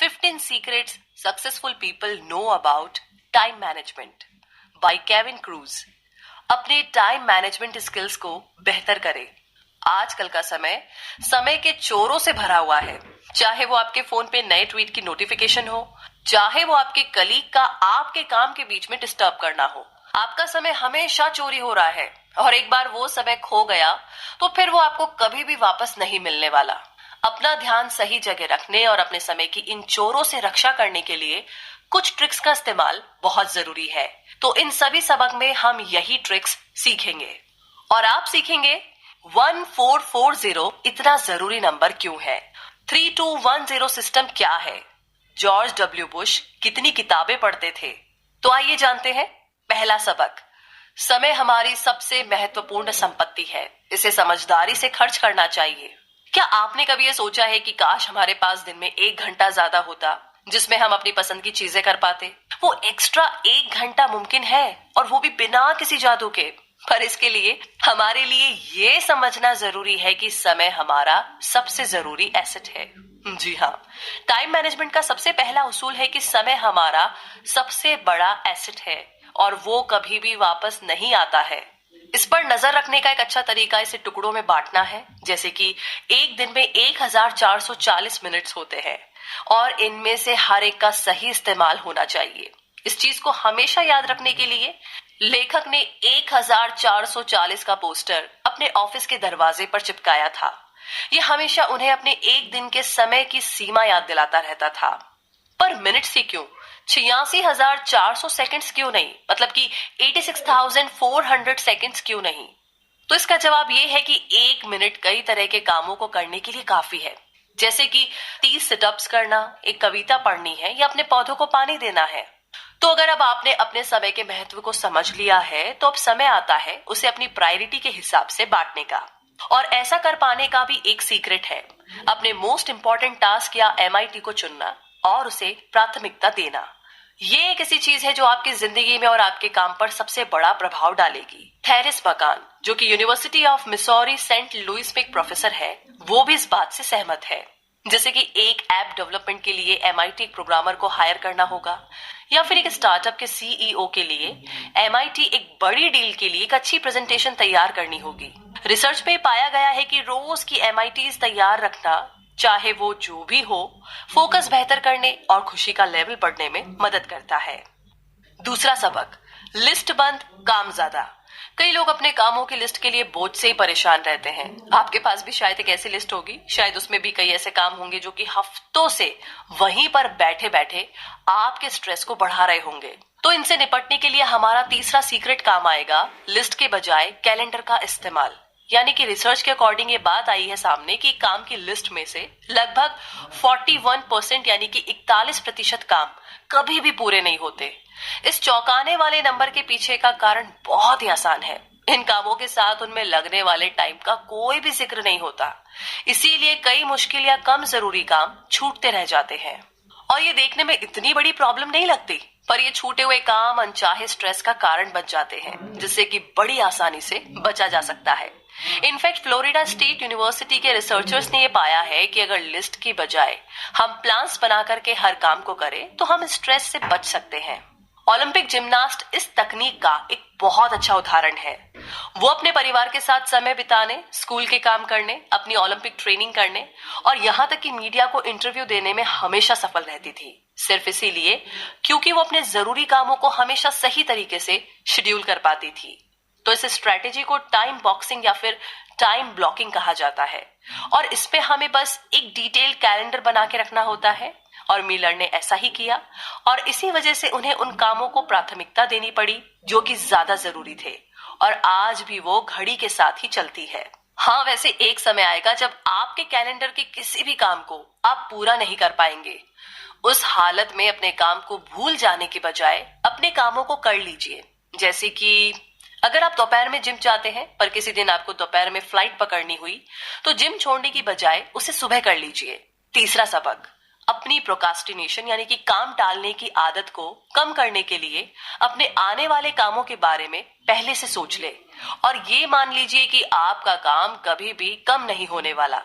15 Secrets Successful People Know About Time Management by Kevin cruise. अपने time management skills को बेहतर करें। आजकल का समय के चोरों से भरा हुआ है। चाहे वो आपके फोन पे नए ट्वीट की नोटिफिकेशन हो, चाहे वो आपके कलीग का आपके काम के बीच में डिस्टर्ब करना हो, आपका समय हमेशा चोरी हो रहा है और एक बार वो समय खो गया तो फिर वो आपको कभी भी वापस नहीं मिलने वाला। अपना ध्यान सही जगह रखने और अपने समय की इन चोरों से रक्षा करने के लिए कुछ ट्रिक्स का इस्तेमाल बहुत जरूरी है। तो इन सभी सबक में हम यही ट्रिक्स सीखेंगे और आप सीखेंगे 1440 इतना जरूरी नंबर क्यों है, 3210 सिस्टम क्या है, जॉर्ज डब्ल्यू बुश कितनी किताबें पढ़ते थे। तो आइए जानते हैं। पहला सबक, समय हमारी सबसे महत्वपूर्ण संपत्ति है, इसे समझदारी से खर्च करना चाहिए। क्या आपने कभी ये सोचा है कि काश हमारे पास दिन में 1 घंटा ज्यादा होता जिसमें हम अपनी पसंद की चीजें कर पाते। वो एक्स्ट्रा 1 घंटा मुमकिन है और वो भी बिना किसी जादू के। पर इसके लिए हमारे लिए ये समझना जरूरी है कि समय हमारा सबसे जरूरी एसेट है। जी हाँ, टाइम मैनेजमेंट का सबसे पहला उसूल है कि समय हमारा सबसे बड़ा एसेट है और वो कभी भी वापस नहीं आता है। इस पर नजर रखने का एक अच्छा तरीका इसे टुकड़ों में बांटना है। जैसे कि एक दिन में 1440 मिनट्स होते हैं और इनमें से हर एक का सही इस्तेमाल होना चाहिए। इस चीज को हमेशा याद रखने के लिए लेखक ने 1440 का पोस्टर अपने ऑफिस के दरवाजे पर चिपकाया था। ये हमेशा उन्हें अपने एक दिन के समय की सीमा याद दिलाता रहता था। पर मिनट्स ही क्यों, 86,400 सेकंड्स क्यों नहीं, मतलब कि 86,400 सेकंड्स क्यों नहीं? तो इसका जवाब ये है कि 1 मिनट कई तरह के कामों को करने के लिए काफी है। जैसे कि 30 सिटअप्स करना, एक कविता पढ़नी है या अपने पौधों को पानी देना है। तो अगर अब आपने अपने समय के महत्व को समझ लिया है तो अब समय आता है उसे अपनी प्रायोरिटी के हिसाब से बांटने का। और ऐसा कर पाने का भी एक सीक्रेट है, अपने मोस्ट इंपॉर्टेंट टास्क या MIT को चुनना और उसे प्राथमिकता देना। ये एक ऐसी चीज है जो आपकी जिंदगी में और आपके काम पर सबसे बड़ा प्रभाव डालेगी। थेरिस बकान, जो कि university of Missouri Saint Louis में एक प्रोफेसर है, वो भी इस बात से सहमत है। जैसे कि एक ऐप डेवलपमेंट के लिए MIT एक प्रोग्रामर को हायर करना होगा या फिर एक स्टार्टअप के CEO के लिए MIT एक बड़ी डील के लिए एक अच्छी प्रेजेंटेशन तैयार करनी होगी। रिसर्च में पाया गया है कि रोज की MITs तैयार रखना, चाहे वो जो भी हो, फोकस बेहतर करने और खुशी का लेवल बढ़ने में मदद करता है। दूसरा सबक, लिस्ट बंद काम ज्यादा। कई लोग अपने कामों की लिस्ट के लिए बोझ से ही परेशान रहते हैं। आपके पास भी शायद एक ऐसी लिस्ट होगी, शायद उसमें भी कई ऐसे काम होंगे जो कि हफ्तों से वहीं पर बैठे बैठे आपके स्ट्रेस को बढ़ा रहे होंगे। तो इनसे निपटने के लिए हमारा तीसरा सीक्रेट काम आएगा लिस्ट के बजाय कैलेंडर का इस्तेमाल। यानी कि रिसर्च के अकॉर्डिंग ये बात आई है सामने कि काम की लिस्ट में से लगभग 41% यानी कि 41% काम कभी भी पूरे नहीं होते। इस चौंकाने वाले नंबर के पीछे का कारण बहुत ही आसान है। इन कामों के साथ उनमें लगने वाले टाइम का कोई भी जिक्र नहीं होता, इसीलिए कई मुश्किल या कम जरूरी काम छूटते रह जाते हैं। और ये देखने में इतनी बड़ी प्रॉब्लम नहीं लगती, पर ये छूटे हुए काम अनचाहे स्ट्रेस का कारण बन जाते हैं, जिससे कि बड़ी आसानी से बचा जा सकता है। इनफैक्ट फ्लोरिडा स्टेट यूनिवर्सिटी के रिसर्चर्स ने ये पाया है कि अगर लिस्ट की बजाय हम प्लान्स बना करके हर काम को करें तो हम स्ट्रेस से बच सकते हैं। ओलंपिक जिम्नास्ट इस तकनीक का एक बहुत अच्छा उदाहरण है। वो अपने परिवार के साथ समय बिताने, स्कूल के काम करने, अपनी ओलंपिक ट्रेनिंग करने और यहाँ तक कि मीडिया को इंटरव्यू देने में हमेशा सफल रहती थी, सिर्फ इसीलिए क्योंकि वो अपने जरूरी कामों को हमेशा सही तरीके से शेड्यूल कर पाती थी। तो इस स्ट्रेटेजी को टाइम बॉक्सिंग या फिर टाइम ब्लॉकिंग कहा जाता है और इस पे हमें बस एक डिटेल कैलेंडर बना के रखना होता है। और मिलर ने ऐसा ही किया और इसी वजह से उन्हें उन कामों को प्राथमिकता देनी पड़ी जो कि ज्यादा जरूरी थे और आज भी वो घड़ी के साथ ही चलती है। हाँ, वैसे एक समय आएगा जब आपके कैलेंडर के किसी भी काम को आप पूरा नहीं कर पाएंगे। उस हालत में अपने काम को भूल जाने के बजाय अपने कामों को कर लीजिए। जैसे कि अगर आप दोपहर में जिम जाते हैं पर किसी दिन आपको दोपहर में फ्लाइट पकड़नी हुई तो जिम छोड़ने की बजाय उसे सुबह कर लीजिए। तीसरा सबक, अपनी प्रोकास्टिनेशन यानी कि काम टालने की आदत को कम करने के लिए अपने आने वाले कामों के बारे में पहले से सोच ले और ये मान लीजिए कि आपका काम कभी भी कम नहीं होने वाला।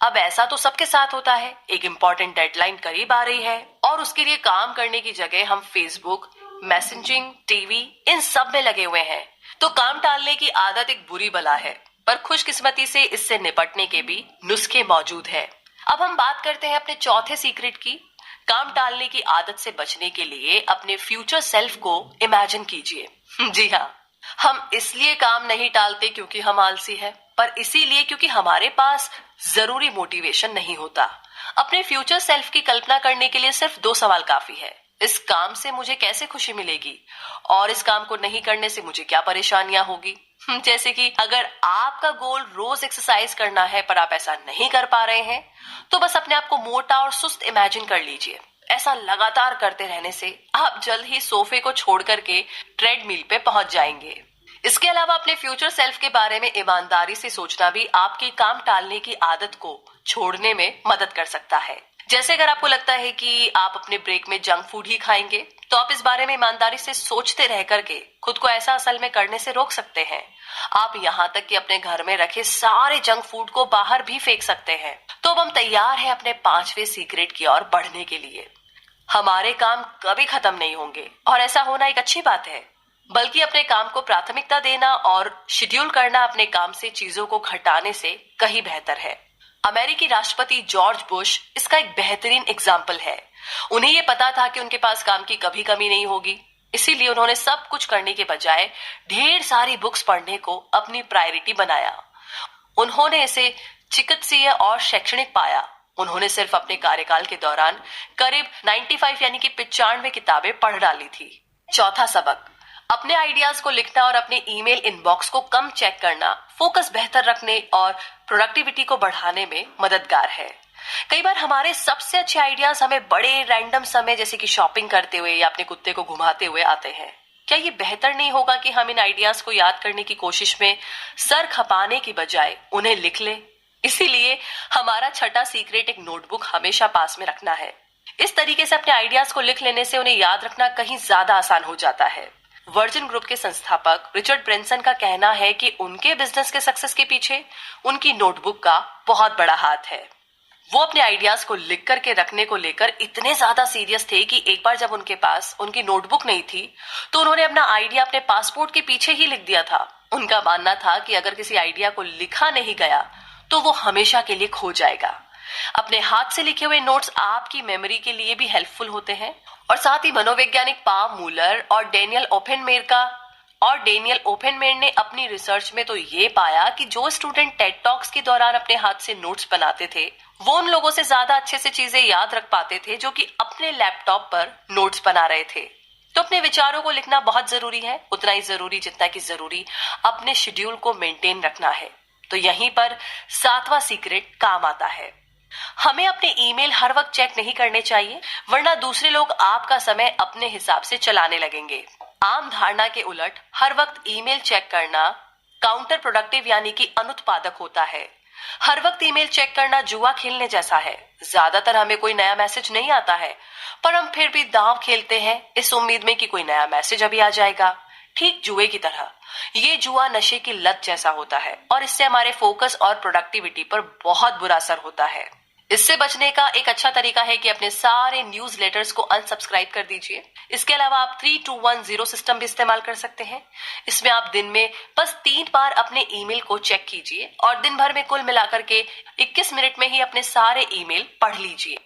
अब ऐसा तो सबके साथ होता है, एक इम्पोर्टेंट डेडलाइन करीब आ रही है और उसके लिए काम करने की जगह हम फेसबुक, मैसेजिंग, टीवी इन सब में लगे हुए हैं। तो काम टालने की आदत एक बुरी बला है, पर खुशकिस्मती से इससे निपटने के भी नुस्खे मौजूद है। अब हम बात करते हैं अपने चौथे सीक्रेट की। काम टालने की आदत से बचने के लिए अपने फ्यूचर सेल्फ को इमेजिन कीजिए। जी हाँ, हम इसलिए काम नहीं टालते क्योंकि हम आलसी हैं, पर इसीलिए क्योंकि हमारे पास जरूरी मोटिवेशन नहीं होता। अपने फ्यूचर सेल्फ की कल्पना करने के लिए सिर्फ 2 सवाल काफी है। इस काम से मुझे कैसे खुशी मिलेगी और इस काम को नहीं करने से मुझे क्या परेशानियां होगी। जैसे कि अगर आपका गोल रोज एक्सरसाइज करना है पर आप ऐसा नहीं कर पा रहे हैं, तो बस अपने आप को मोटा और सुस्त इमेजिन कर लीजिए। ऐसा लगातार करते रहने से आप जल्द ही सोफे को छोड़ करके ट्रेडमिल पे पहुंच जाएंगे। इसके अलावा अपने फ्यूचर सेल्फ के बारे में ईमानदारी से सोचना भी आपकी काम टालने की आदत को छोड़ने में मदद कर सकता है। जैसे अगर आपको लगता है कि आप अपने ब्रेक में जंक फूड ही खाएंगे, तो आप इस बारे में ईमानदारी से सोचते रह करके खुद को ऐसा असल में करने से रोक सकते हैं। आप यहाँ तक कि अपने घर में रखे सारे जंक फूड को बाहर भी फेंक सकते हैं। तो अब हम तैयार हैं अपने 5वें सीक्रेट की ओर बढ़ने के लिए। हमारे काम कभी खत्म नहीं होंगे और ऐसा होना एक अच्छी बात है, बल्कि अपने काम को प्राथमिकता देना और शेड्यूल करना अपने काम से चीजों को घटाने से कहीं बेहतर है। अमेरिकी राष्ट्रपति जॉर्ज बुश इसका एक बेहतरीन एग्जाम्पल है। उन्हें ये पता था कि उनके पास काम की कभी कमी नहीं होगी, इसीलिए उन्होंने सब कुछ करने के बजाय ढेर सारी बुक्स पढ़ने को अपनी प्रायोरिटी बनाया। उन्होंने इसे चिकित्सीय और शैक्षणिक पाया। उन्होंने सिर्फ अपने कार्यकाल के दौरान करीब 95 यानी कि 95 किताबें पढ़ डाली थी। चौथा सबक, अपने आइडियाज को लिखना और अपने ईमेल इनबॉक्स को कम चेक करना फोकस बेहतर रखने और प्रोडक्टिविटी को बढ़ाने में मददगार है। कई बार हमारे सबसे अच्छे आइडियाज हमें बड़े रैंडम समय जैसे कि शॉपिंग करते हुए या अपने कुत्ते को घुमाते हुए आते हैं। क्या ये बेहतर नहीं होगा कि हम इन आइडियाज को याद करने की कोशिश में सर खपाने की बजाय उन्हें लिख लें? इसीलिए हमारा छठा सीक्रेट एक नोटबुक हमेशा पास में रखना है। इस तरीके से अपने आइडियाज को लिख लेने से उन्हें याद रखना कहीं ज्यादा आसान हो जाता है। वर्जिन ग्रुप के संस्थापक रिचर्ड ब्रेंसन का कहना है कि उनके बिजनेस के सक्सेस के पीछे उनकी नोटबुक का बहुत बड़ा हाथ है। वो अपने आइडियाज को लिख करके रखने को लेकर इतने ज्यादा सीरियस थे कि एक बार जब उनके पास उनकी नोटबुक नहीं थी, तो उन्होंने अपना आइडिया अपने पासपोर्ट के पीछे ही लिख दिया था। उनका मानना था कि अगर किसी आइडिया को लिखा नहीं गया तो वो हमेशा के लिए खो जाएगा। अपने हाथ से लिखे हुए नोट्स आपकी मेमोरी के लिए भी हेल्पफुल होते हैं और साथ ही मनोवैज्ञानिक पाम मूलर और डेनियल ओपेनमेयर ने अपनी रिसर्च में तो ये पाया कि जो स्टूडेंट टेड टॉक्स के दौरान अपने हाथ से नोट्स बनाते थे, वो उन लोगों से ज्यादा अच्छे से चीजें याद रख पाते थे जो कि अपने लैपटॉप पर नोट्स बना रहे थे। तो अपने विचारों को लिखना बहुत जरूरी है, उतना ही जरूरी जितना कि जरूरी अपने शेड्यूल को मेंटेन रखना है। तो यहीं पर 7वां सीक्रेट काम आता है। हमें अपने ईमेल हर वक्त चेक नहीं करने चाहिए, वरना दूसरे लोग आपका समय अपने हिसाब से चलाने लगेंगे। आम धारणा के उलट हर वक्त ईमेल चेक करना काउंटर प्रोडक्टिव यानी कि अनुत्पादक होता है। हर वक्त ईमेल चेक करना जुआ खेलने जैसा है। ज्यादातर हमें कोई नया मैसेज नहीं आता है, पर हम फिर भी दांव खेलते हैं इस उम्मीद में कि कोई नया मैसेज अभी आ जाएगा। ठीक जुए की तरह ये जुआ नशे की लत जैसा होता है और इससे हमारे फोकस और प्रोडक्टिविटी पर बहुत बुरा असर होता है। इससे बचने का एक अच्छा तरीका है कि अपने सारे न्यूज लेटर्स को अनसब्सक्राइब कर दीजिए। इसके अलावा आप 3210 सिस्टम भी इस्तेमाल कर सकते हैं। इसमें आप दिन में बस 3 बार अपने ईमेल को चेक कीजिए और दिन भर में कुल मिलाकर के 21 मिनट में ही अपने सारे ईमेल पढ़ लीजिए।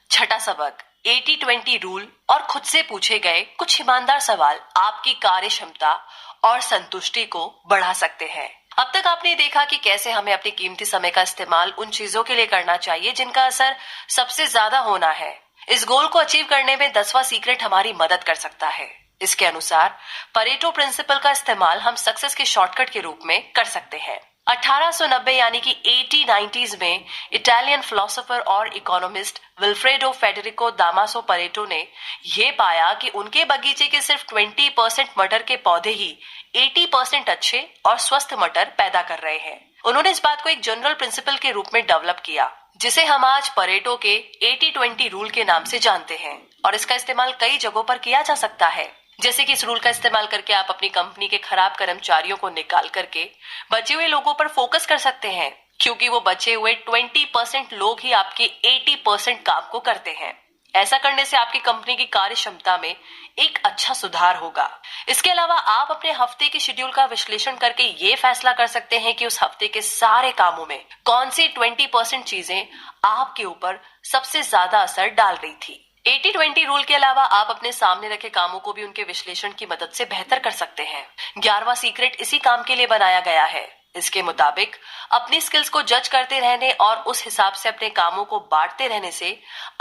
छठा सबक, 80-20 रूल और खुद से पूछे गए कुछ ईमानदार सवाल आपकी कार्य क्षमता और संतुष्टि को बढ़ा सकते हैं। अब तक आपने देखा कि कैसे हमें अपने कीमती समय का इस्तेमाल उन चीजों के लिए करना चाहिए जिनका असर सबसे ज्यादा होना है। इस गोल को अचीव करने में 10वां सीक्रेट हमारी मदद कर सकता है। इसके अनुसार परेटो प्रिंसिपल का इस्तेमाल हम सक्सेस के शॉर्टकट के रूप में कर सकते हैं। 1890 यानी कि 80-90s में इटालियन फिलोसोफर और इकोनॉमिस्ट विल्फ्रेडो फेडेरिको दामासो परेटो ने यह पाया कि उनके बगीचे के सिर्फ 20% मटर के पौधे ही 80% अच्छे और स्वस्थ मटर पैदा कर रहे हैं। उन्होंने इस बात को एक जनरल प्रिंसिपल के रूप में डेवलप किया, जिसे हम आज परेटो के 80-20 रूल के नाम से जानते हैं, और इसका इस्तेमाल कई जगहों पर किया जा सकता है। जैसे कि इस रूल का इस्तेमाल करके आप अपनी कंपनी के खराब कर्मचारियों को निकाल करके बचे हुए लोगों पर फोकस कर सकते हैं, क्योंकि वो बचे हुए 20% लोग ही आपके 80% काम को करते हैं। ऐसा करने से आपकी कंपनी की कार्य क्षमता में एक अच्छा सुधार होगा। इसके अलावा आप अपने हफ्ते के शेड्यूल का विश्लेषण करके ये फैसला कर सकते हैं कि उस हफ्ते के सारे कामों में कौन सी 20% चीजें आपके ऊपर सबसे ज्यादा असर डाल रही थी। 80-20 रूल के अलावा आप अपने सामने रखे कामों को भी उनके विश्लेषण की मदद से बेहतर कर सकते हैं। 11वां सीक्रेट इसी काम के लिए बनाया गया है। इसके मुताबिक अपनी स्किल्स को जज करते रहने और उस हिसाब से अपने कामों को बांटते रहने से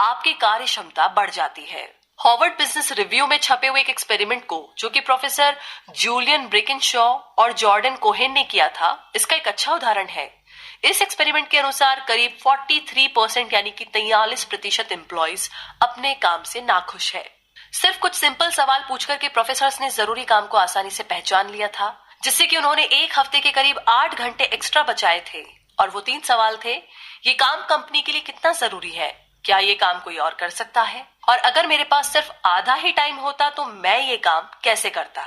आपकी कार्य क्षमता बढ़ जाती है। हार्वर्ड बिजनेस रिव्यू में छपे हुए एक एक्सपेरिमेंट को, जो कि प्रोफेसर जूलियन ब्रिकिनशॉ और जॉर्डन कोहेन ने किया था, इसका एक अच्छा उदाहरण है। इस एक्सपेरिमेंट के अनुसार करीब 43% यानी कि 43% एम्प्लॉइज अपने काम से नाखुश है। सिर्फ कुछ सिंपल सवाल पूछकर के प्रोफेसर्स ने जरूरी काम को आसानी से पहचान लिया था, जिससे कि उन्होंने एक हफ्ते के करीब 8 घंटे एक्स्ट्रा बचाए थे। और वो 3 सवाल थे: ये काम कंपनी के लिए कितना जरूरी है, क्या ये काम कोई और कर सकता है, और अगर मेरे पास सिर्फ आधा ही टाइम होता तो मैं ये काम कैसे करता।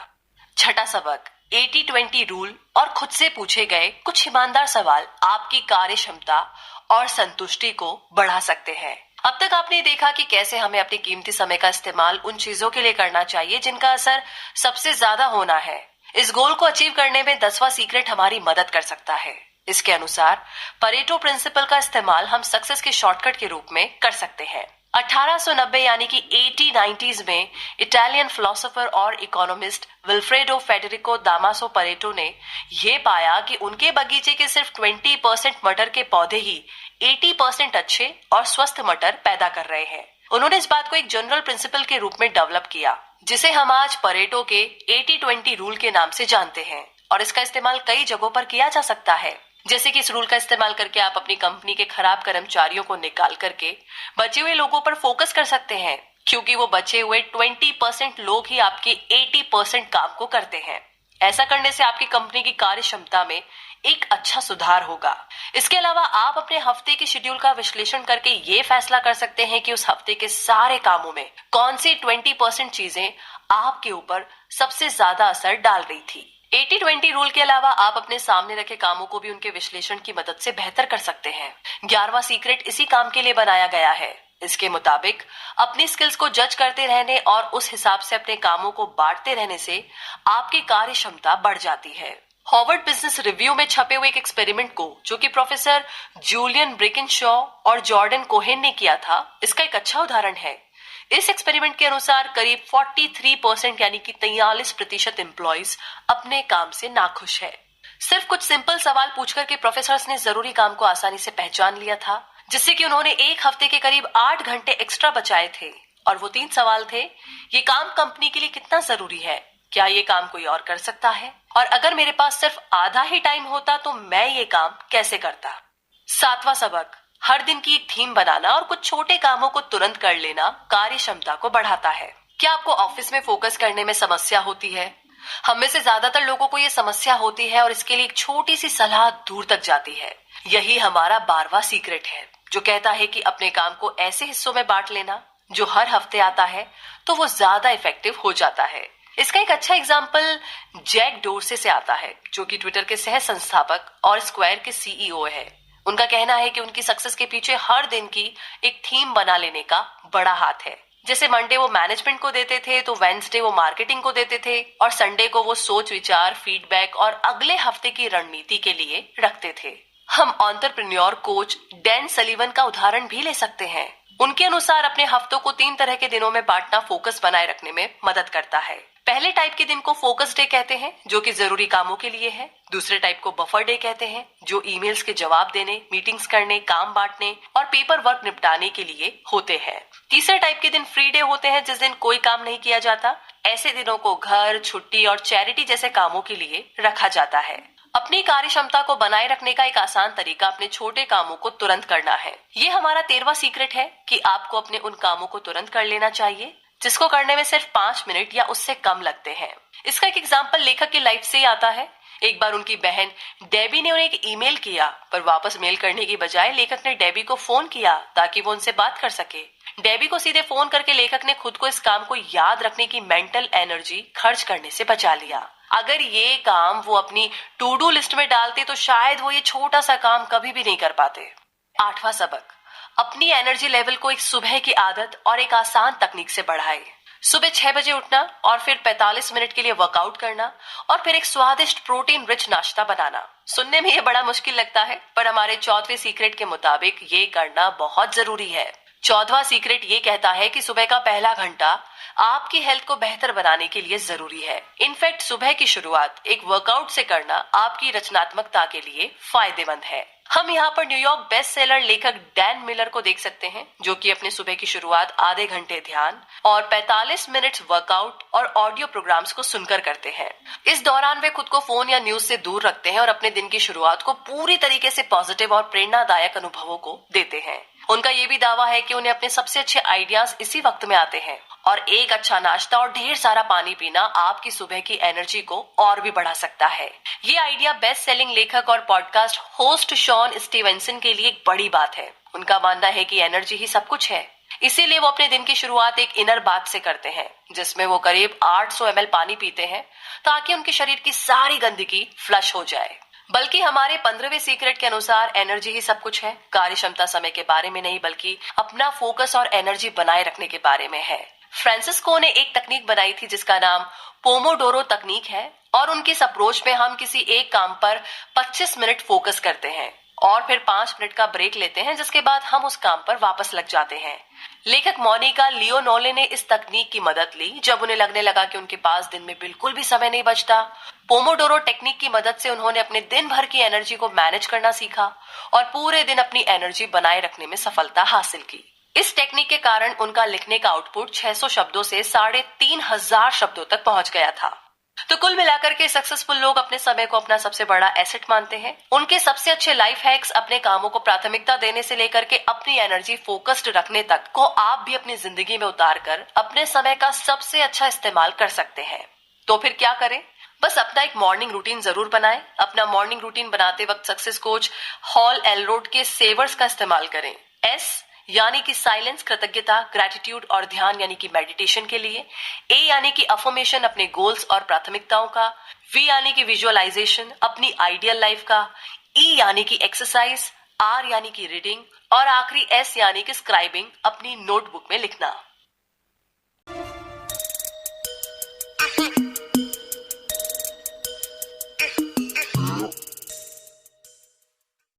छठा सबक, 80-20 रूल और खुद से पूछे गए कुछ ईमानदार सवाल आपकी कार्य क्षमता और संतुष्टि को बढ़ा सकते हैं। अब तक आपने देखा कि कैसे हमें अपने कीमती समय का इस्तेमाल उन चीजों के लिए करना चाहिए जिनका असर सबसे ज्यादा होना है। इस गोल को अचीव करने में 10वां सीक्रेट हमारी मदद कर सकता है। इसके अनुसार परेटो प्रिंसिपल का इस्तेमाल हम सक्सेस के शॉर्टकट के रूप में कर सकते हैं। 1890 यानी कि 80-90s में इटालियन फिलोसोफर और इकोनॉमिस्ट विल्फ्रेडो फेडेरिको दामासो परेटो ने यह पाया कि उनके बगीचे के सिर्फ 20% मटर के पौधे ही 80% अच्छे और स्वस्थ मटर पैदा कर रहे हैं। उन्होंने इस बात को एक जनरल प्रिंसिपल के रूप में डेवलप किया, जिसे हम आज परेटो के 80-20 रूल के नाम से जानते हैं, और इसका इस्तेमाल कई जगहों पर किया जा सकता है। जैसे कि इस रूल का इस्तेमाल करके आप अपनी कंपनी के खराब कर्मचारियों को निकाल करके बचे हुए लोगों पर फोकस कर सकते हैं, क्योंकि वो बचे हुए 20% लोग ही आपके 80% काम को करते हैं। ऐसा करने से आपकी कंपनी की कार्य क्षमता में एक अच्छा सुधार होगा। इसके अलावा आप अपने हफ्ते के शेड्यूल का विश्लेषण करके ये फैसला कर सकते हैं कि उस हफ्ते के सारे कामों में कौन सी 20% चीजें आपके ऊपर सबसे ज्यादा असर डाल रही थी। 80-20 रूल के अलावा आप अपने सामने रखे कामों को भी उनके विश्लेषण की मदद से बेहतर कर सकते हैं। 11वां सीक्रेट इसी काम के लिए बनाया गया है। इसके मुताबिक अपनी स्किल्स को जज करते रहने और उस हिसाब से अपने कामों को बांटते रहने से आपकी कार्य क्षमता बढ़ जाती है। हार्वर्ड बिजनेस रिव्यू में छपे हुए एक एक्सपेरिमेंट को, जो कि प्रोफेसर जूलियन ब्रिकिनशॉ और जॉर्डन कोहेन ने किया था, इसका एक अच्छा उदाहरण है। इस एक्सपेरिमेंट के अनुसार करीब 43% यानी कि 43% एम्प्लॉइज अपने काम से नाखुश है। सिर्फ कुछ सिंपल सवाल पूछकर के प्रोफेसर्स ने जरूरी काम को आसानी से पहचान लिया था, जिससे कि उन्होंने एक हफ्ते के करीब 8 घंटे एक्स्ट्रा बचाए थे। और वो 3 सवाल थे: ये काम कंपनी के लिए कितना जरूरी है, क्या ये काम कोई और कर सकता है, और अगर मेरे पास सिर्फ आधा ही टाइम होता तो मैं ये काम कैसे करता। 7वां सबक, हर दिन की एक थीम बनाना और कुछ छोटे कामों को तुरंत कर लेना कार्य क्षमता को बढ़ाता है। क्या आपको ऑफिस में फोकस करने में समस्या होती है? हम में से ज्यादातर लोगों को ये समस्या होती है, और इसके लिए एक छोटी सी सलाह दूर तक जाती है। यही हमारा 12वां सीक्रेट है, जो कहता है कि अपने काम को ऐसे हिस्सों में बांट लेना जो हर हफ्ते आता है, तो वो ज्यादा इफेक्टिव हो जाता है। इसका एक अच्छा एग्जाम्पल जैक डोर्से से आता है, जो कि ट्विटर के सह संस्थापक और स्क्वायर के सीईओ है। उनका कहना है कि उनकी सक्सेस के पीछे हर दिन की एक थीम बना लेने का बड़ा हाथ है। जैसे मंडे वो मैनेजमेंट को देते थे, तो वेडनेसडे वो मार्केटिंग को देते थे, और संडे को वो सोच विचार, फीडबैक और अगले हफ्ते की रणनीति के लिए रखते थे। हम एंटरप्रेन्योर कोच डैन सलीवन का उदाहरण भी ले सकते हैं। उनके अनुसार अपने हफ्तों को 3 तरह के दिनों में बांटना फोकस बनाए रखने में मदद करता है। पहले टाइप के दिन को फोकस डे कहते हैं, जो कि जरूरी कामों के लिए है। दूसरे टाइप को बफर डे कहते हैं, जो ईमेल्स के जवाब देने, मीटिंग्स करने, काम बांटने और पेपर वर्क निपटाने के लिए होते हैं। तीसरे टाइप के दिन फ्री डे होते हैं, जिस दिन कोई काम नहीं किया जाता। ऐसे दिनों को घर, छुट्टी और चैरिटी जैसे कामों के लिए रखा जाता है। अपनी कार्य क्षमता को बनाए रखने का एक आसान तरीका अपने छोटे कामों को तुरंत करना है। ये हमारा 13वां सीक्रेट है कि आपको अपने उन कामों को तुरंत कर लेना चाहिए जिसको करने में सिर्फ 5 मिनट या उससे कम लगते हैं। इसका एक एग्जाम्पल लेखक की लाइफ से ही आता है। एक बार उनकी बहन डेबी ने उन्हें एक ईमेल किया, पर वापस मेल करने की बजाय लेखक ने डेबी को फोन किया ताकि वो उनसे बात कर सके। डेबी को सीधे फोन करके लेखक ने खुद को इस काम को याद रखने की मेंटल एनर्जी खर्च करने से बचा लिया। अगर ये काम वो अपनी टू डू लिस्ट में डालते तो शायद वो ये छोटा सा काम कभी भी नहीं कर पाते। 8वां सबक, अपनी एनर्जी लेवल को एक सुबह की आदत और एक आसान तकनीक से बढ़ाए। सुबह 6 बजे उठना और फिर 45 मिनट के लिए वर्कआउट करना और फिर एक स्वादिष्ट प्रोटीन रिच नाश्ता बनाना। सुनने में ये बड़ा मुश्किल लगता है, पर हमारे 14वें सीक्रेट के मुताबिक ये करना बहुत जरूरी है। 14वां सीक्रेट ये कहता है कि सुबह का पहला घंटा आपकी हेल्थ को बेहतर बनाने के लिए जरूरी है। इनफैक्ट सुबह की शुरुआत एक वर्कआउट से करना आपकी रचनात्मकता के लिए फायदेमंद है। हम यहाँ पर न्यूयॉर्क बेस्ट सेलर लेखक डैन मिलर को देख सकते हैं, जो कि अपने सुबह की शुरुआत आधे घंटे ध्यान और 45 मिनट वर्कआउट और ऑडियो प्रोग्राम्स को सुनकर करते हैं। इस दौरान वे खुद को फोन या न्यूज से दूर रखते हैं और अपने दिन की शुरुआत को पूरी तरीके से पॉजिटिव और प्रेरणादायक अनुभवों को देते हैं। उनका ये भी दावा है कि उन्हें अपने सबसे अच्छे आइडियाज इसी वक्त में आते हैं और एक अच्छा नाश्ता और ढेर सारा पानी पीना आपकी सुबह की एनर्जी को और भी बढ़ा सकता है। ये आइडिया बेस्ट सेलिंग लेखक और पॉडकास्ट होस्ट शॉन स्टीवेंसन के लिए एक बड़ी बात है। उनका मानना है कि एनर्जी ही सब कुछ है, इसीलिए वो अपने दिन की शुरुआत एक इनर बाथ से करते हैं, जिसमें वो करीब 800 ml पानी पीते हैं ताकि उनके शरीर की सारी गंदगी फ्लश हो जाए। बल्कि हमारे 15वें सीक्रेट के अनुसार एनर्जी ही सब कुछ है। कार्य क्षमता समय के बारे में नहीं, बल्कि अपना फोकस और एनर्जी बनाए रखने के बारे में है। फ्रांसिस्को ने एक तकनीक बनाई थी जिसका नाम पोमोडोरो तकनीक है और उनकी इस अप्रोच में हम किसी एक काम पर 25 मिनट फोकस करते हैं और फिर 5 मिनट का ब्रेक लेते हैं, जिसके बाद हम उस काम पर वापस लग जाते हैं। लेखक मोनिका लियोनोले ने इस तकनीक की मदद ली जब उन्हें लगने लगा कि उनके पास दिन में बिल्कुल भी समय नहीं बचता। पोमोडोरो टेक्निक की मदद से उन्होंने अपने दिन भर की एनर्जी को मैनेज करना सीखा और पूरे दिन अपनी एनर्जी बनाए रखने में सफलता हासिल की। इस टेक्निक के कारण उनका लिखने का आउटपुट 600 शब्दों से 3500 शब्दों तक पहुंच गया था। तो कुल मिलाकर के सक्सेसफुल लोग अपने समय को अपना सबसे बड़ा एसेट मानते हैं। उनके सबसे अच्छे लाइफ हैक्स अपने कामों को प्राथमिकता देने से लेकर के अपनी एनर्जी फोकस्ड रखने तक को आप भी अपनी जिंदगी में उतार कर अपने समय का सबसे अच्छा इस्तेमाल कर सकते हैं। तो फिर क्या करें? बस अपना एक मॉर्निंग रूटीन जरूर बनाएं। अपना मॉर्निंग रूटीन बनाते वक्त सक्सेस कोच हॉल एलरोड के सेवर्स का इस्तेमाल करें। एस यानी कि साइलेंस, कृतज्ञता, ग्रेटिट्यूड और ध्यान यानी कि मेडिटेशन के लिए। ए यानी कि अफर्मेशन, अपने गोल्स और प्राथमिकताओं का। वी यानी कि विजुअलाइजेशन, अपनी आइडियल लाइफ का। ई यानी कि एक्सरसाइज। आर यानी कि रीडिंग और आखिरी एस यानी कि स्क्राइबिंग, अपनी नोटबुक में लिखना।